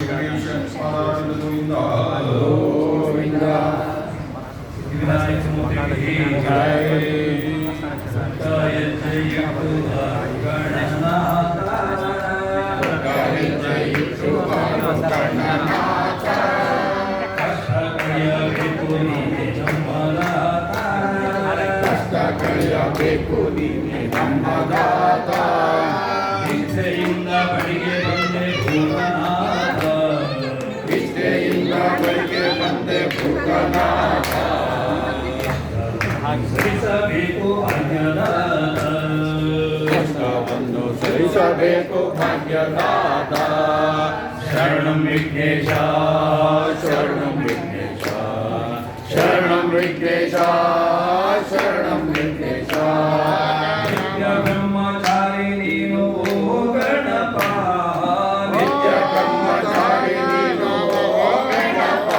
ಗಣೇಶ ಪಾದಾರವಿಂದ ಗೋವಿಂದ ಗೋವಿಂದ. ವಿನಾಯಕ ಮೂರ್ತಿಗೆ ಜಯ. ಜಯ ಜಯ ಗಣನಾಥ ಜಯ ಜಯ ಗಣನಾಥ ಕಷ್ಟ ಕಳೆಯಬೇಕು ನೀನೆ ನಮ್ಮದಾತ ಕಷ್ಟ ಕಳೆಯಬೇಕು ನೀನೆ ನಮ್ಮದಾತ ಭಿಕ್ಷೆಯಿಂದ ಬಳಿಗೆ ಬಂದೆ ಭೂತನಾಥ ಭಿಕ್ಷೆಯಿಂದ ಬಳಿಗೆ ಬಂದೆ ಭೂತನಾಥ ಸರಿಸಬೇಕು ಭಾಗ್ಯದಾತ ಕಷ್ಟವನ್ನು ಸರಿಸಬೇಕು ಭಾಗ್ಯದಾತ ಶರಣಂ ವಿಘ್ನೇಶ ಶರಣಂ ವಿಘ್ನೇಶ ಶರಣಂ ವಿಘ್ನೇಶ ಶರಣಂ ವಿಘ್ನೇಶ ನಿತ್ಯ ಬ್ರಹ್ಮಚಾರಿ ನೀನು ಓ ಗಣಪ ನಿತ್ಯ ಬ್ರಹ್ಮಚಾರಿ ನೀನು ಓ ಗಣಪ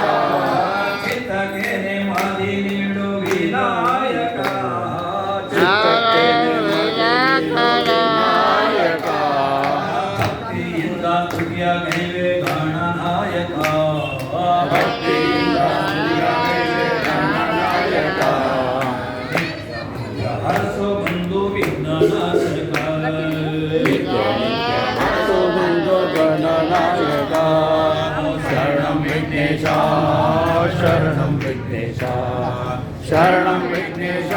ಚಿತ್ತಕ್ಕೆ ನೆಮ್ಮದಿ ನೀಡು ವಿನಾಯಕ ಚಿತ್ತಕ್ಕೆ ನೆಮ್ಮದಿ ವಿನಾಯಕ ಭಕ್ತಿಯಿಂದ ತುರ್ಯ ಗೈವೆ ಗಣನಾಯಕ ಭಕ್ತಿಯಿಂದ ತುರ್ಯ ಗೈವೆ ಗಣನಾಯಕ ಹರಸೋ ಬಂಧು ವಿಘ್ನನಾಶಕ ಹರಸೋ ಬಂಧು ಗಣನಾಯಕ ಶರಣಂ ವಿಘ್ನೇಶ ಶರಣಂ ವಿಘ್ನೇಶ ಶರಣಂ ವಿಘ್ನೇಶ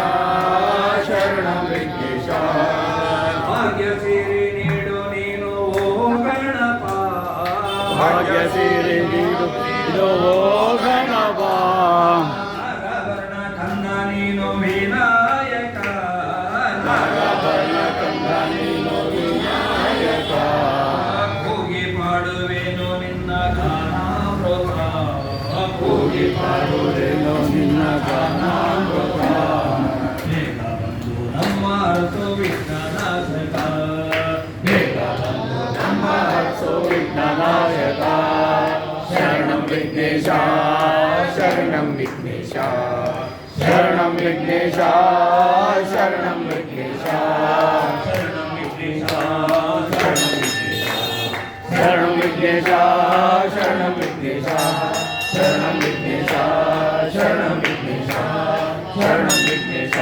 ಶರಣಂ ವಿಘ್ನೇಶ ಭಾಗ್ಯ ಸಿರಿ ನೀಡು ನೀನು ಓ ಗಣಪ ಭಾಗ್ಯ ಸಿರಿ ನೀಡು ಓ ಗಣಪ ನಾಗವರ್ಣ ಕಂದ ನೀನು ವಿನಾಯಕ ನಾಗವರ್ಣ ಕಂದ ನೀನು ವಿನಾಯಕ ಕೂಗಿ ಪಾಡುವೆನು ನಿನ್ನ ಗಾನಾಮೃತ ಕೂಗಿ ಪಾಡುವೆನು ನಿನ್ನ ಗಾನಾಮೃತ ಬೇಗ ಬಂದು ನಮ್ಮ ಹರಸೋ ವಿಘ್ನನಾಶಕ ಬೇಗ ಬಂದು ನಮ್ಮ ಹರಸೋ ವಿಘ್ನನಾಯಕ ಶರಣಂ ವಿಘ್ನೇಶ ಶರಣಂ ವಿಘ್ನೇಶ ಶರಣಂ ವಿಘ್ನೇಶ ಶರಣಂ ವಿಘ್ನೇಶ ಶರಣಂ ವಿಘ್ನೇಶ ಶರಣಂ ವಿಘ್ನೇಶ ಶರಣಂ ವಿಘ್ನೇಶ ಶರಣಂ ವಿಘ್ನೇಶ ಶರಣಂ ವಿಘ್ನೇಶ ಶರಣಂ ವಿಘ್ನೇಶ